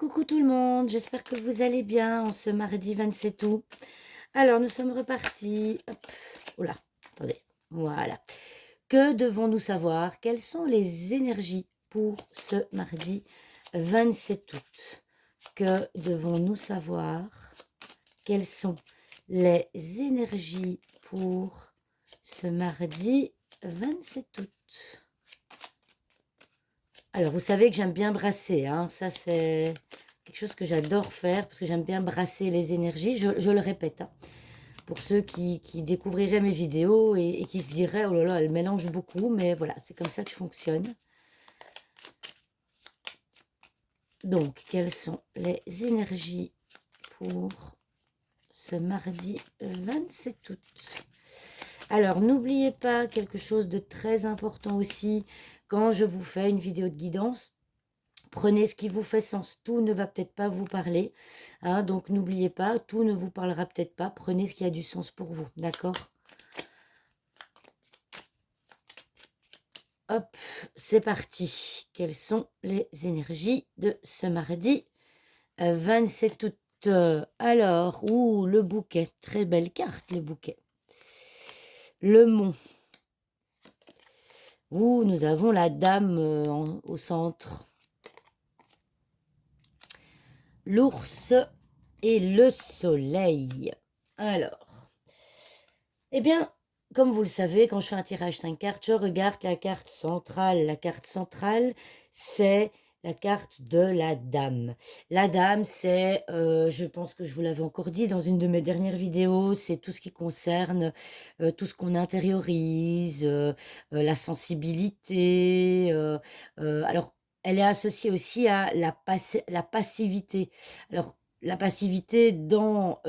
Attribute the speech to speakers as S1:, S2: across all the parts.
S1: Coucou tout le monde, j'espère que vous allez bien en ce mardi 27 août. Alors, nous sommes repartis. Hop, oula, attendez, voilà. Que devons-nous savoir? Quelles sont les énergies pour ce mardi 27 août? Que devons-nous savoir? Quelles sont les énergies pour ce mardi 27 août? Alors, vous savez que j'aime bien brasser, hein. Ça, c'est quelque chose que j'adore faire parce que j'aime bien brasser les énergies. Je le répète, hein, pour ceux qui découvriraient mes vidéos et qui se diraient, oh là là, elle mélange beaucoup, mais voilà, c'est comme ça que je fonctionne. Donc, quelles sont les énergies pour ce mardi 27 août? Alors, n'oubliez pas quelque chose de très important aussi, quand je vous fais une vidéo de guidance. Prenez ce qui vous fait sens. Tout ne va peut-être pas vous parler, hein, donc n'oubliez pas, tout ne vous parlera peut-être pas. Prenez ce qui a du sens pour vous, d'accord? Hop, c'est parti. Quelles sont les énergies de ce mardi 27 août? Alors, ouh, le bouquet. Très belle carte, le bouquet. Le mont. Ouh, nous avons la dame au centre. L'ours et le soleil. Alors, eh bien, comme vous le savez, quand je fais un tirage 5 cartes, je regarde la carte centrale. La carte centrale, c'est la carte de la dame. La dame, c'est, je pense que je vous l'avais encore dit dans une de mes dernières vidéos, c'est tout ce qui concerne tout ce qu'on intériorise, la sensibilité. Alors, elle est associée aussi à la passivité. Alors, la passivité dans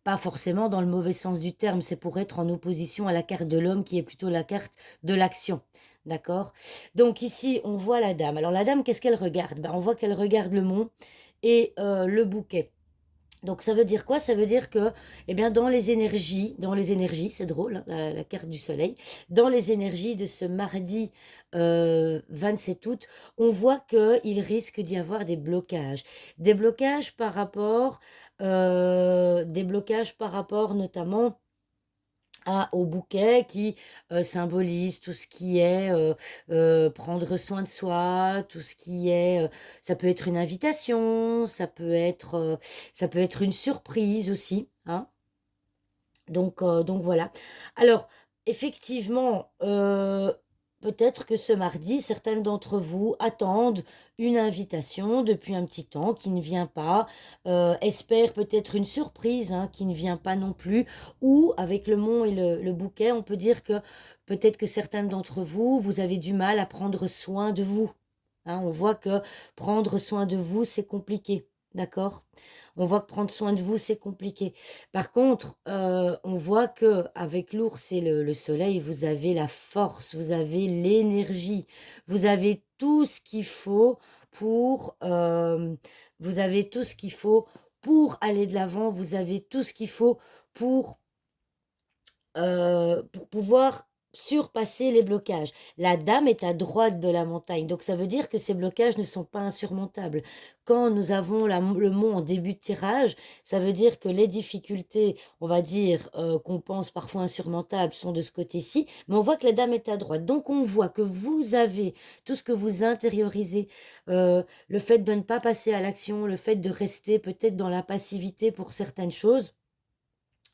S1: pas forcément dans le mauvais sens du terme, c'est pour être en opposition à la carte de l'homme qui est plutôt la carte de l'action, d'accord? Donc ici, on voit la dame. Alors la dame, qu'est-ce qu'elle regarde? Ben, on voit qu'elle regarde le mont et le bouquet. Donc ça veut dire quoi? Ça veut dire que, eh bien, dans les énergies, c'est drôle, hein, la carte du soleil, dans les énergies de ce mardi 27 août, on voit qu'il risque d'y avoir des blocages par rapport notamment au bouquet qui symbolise tout ce qui est prendre soin de soi, tout ce qui est, ça peut être une invitation, ça peut être une surprise aussi, hein. Donc voilà. Alors, effectivement, peut-être que ce mardi, certaines d'entre vous attendent une invitation depuis un petit temps qui ne vient pas, espèrent peut-être une surprise, hein, qui ne vient pas non plus. Ou avec le mont et le bouquet, on peut dire que peut-être que certaines d'entre vous, vous avez du mal à prendre soin de vous. Hein, on voit que prendre soin de vous, c'est compliqué, d'accord? On voit que prendre soin de vous, c'est compliqué. Par contre, on voit que avec l'ours et le soleil, vous avez la force, vous avez l'énergie, vous avez tout ce qu'il faut pour, vous avez tout ce qu'il faut pour aller de l'avant, vous avez tout ce qu'il faut pour pour pouvoir surpasser les blocages. La dame est à droite de la montagne, donc ça veut dire que ces blocages ne sont pas insurmontables. Quand nous avons le mont en début de tirage, ça veut dire que les difficultés, on va dire, qu'on pense parfois insurmontables, sont de ce côté-ci, mais on voit que la dame est à droite. Donc on voit que vous avez tout ce que vous intériorisez, le fait de ne pas passer à l'action, le fait de rester peut-être dans la passivité pour certaines choses,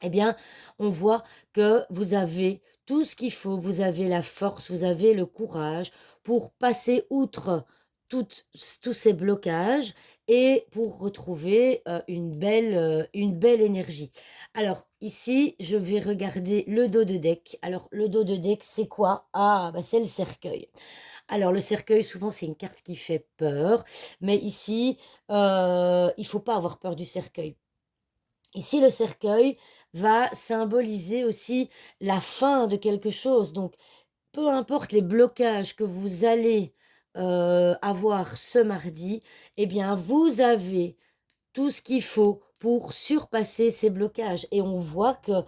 S1: eh bien, on voit que vous avez tout ce qu'il faut, vous avez la force, vous avez le courage pour passer outre tous ces blocages et pour retrouver une belle énergie. Alors ici, je vais regarder le dos de deck. Alors le dos de deck, c'est quoi? Ah, bah, c'est le cercueil. Alors le cercueil, souvent, c'est une carte qui fait peur, mais ici, il faut pas avoir peur du cercueil. Ici, le cercueil va symboliser aussi la fin de quelque chose. Donc, peu importe les blocages que vous allez avoir ce mardi, eh bien, vous avez tout ce qu'il faut pour surpasser ces blocages. Et on voit que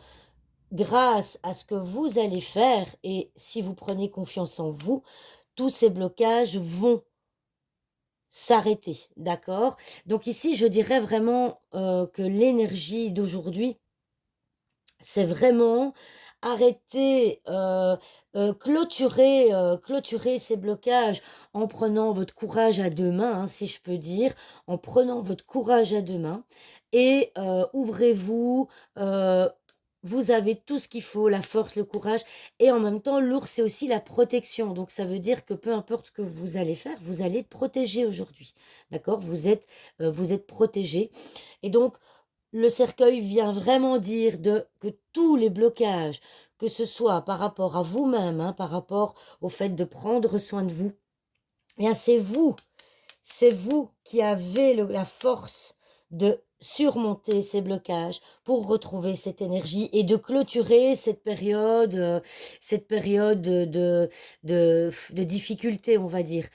S1: grâce à ce que vous allez faire, et si vous prenez confiance en vous, tous ces blocages vont s'arrêter, d'accord? Donc ici, je dirais vraiment, que l'énergie d'aujourd'hui, c'est vraiment arrêter, clôturer ces blocages en prenant votre courage à 2 mains, hein, si je peux dire, en prenant votre courage à 2 mains et ouvrez-vous, heu, vous avez tout ce qu'il faut, la force, le courage et en même temps, l'ours, c'est aussi la protection. Donc ça veut dire que peu importe ce que vous allez faire, vous allez être protégé aujourd'hui, d'accord? Vous êtes protégé et donc le cercueil vient vraiment dire que tous les blocages, que ce soit par rapport à vous-même, hein, par rapport au fait de prendre soin de vous, eh bien c'est vous qui avez la force de surmonter ces blocages pour retrouver cette énergie et de clôturer cette période de difficulté, on va dire.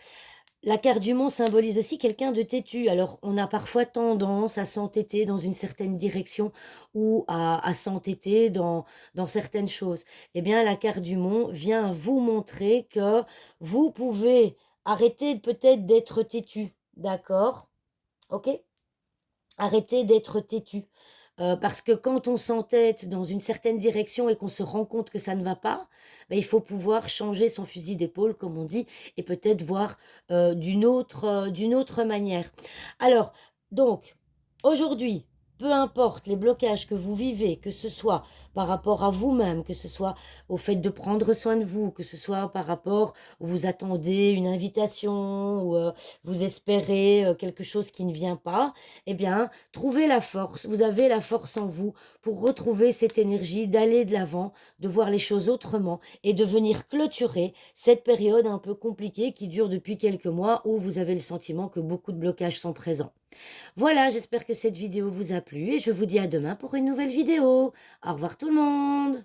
S1: La carte du monde symbolise aussi quelqu'un de têtu. Alors, on a parfois tendance à s'entêter dans une certaine direction ou à s'entêter dans certaines choses. Eh bien, la carte du monde vient vous montrer que vous pouvez arrêter peut-être d'être têtu, d'accord? OK? Arrêtez d'être têtu. Parce que quand on s'entête dans une certaine direction et qu'on se rend compte que ça ne va pas, bah, il faut pouvoir changer son fusil d'épaule, comme on dit, et peut-être voir, d'une autre manière. Alors, donc, aujourd'hui, peu importe les blocages que vous vivez, que ce soit par rapport à vous-même, que ce soit au fait de prendre soin de vous, que ce soit par rapport vous attendez une invitation ou, vous espérez, quelque chose qui ne vient pas, eh bien, trouvez la force, vous avez la force en vous pour retrouver cette énergie, d'aller de l'avant, de voir les choses autrement et de venir clôturer cette période un peu compliquée qui dure depuis quelques mois où vous avez le sentiment que beaucoup de blocages sont présents. Voilà, j'espère que cette vidéo vous a plu et je vous dis à demain pour une nouvelle vidéo. Au revoir tout le monde.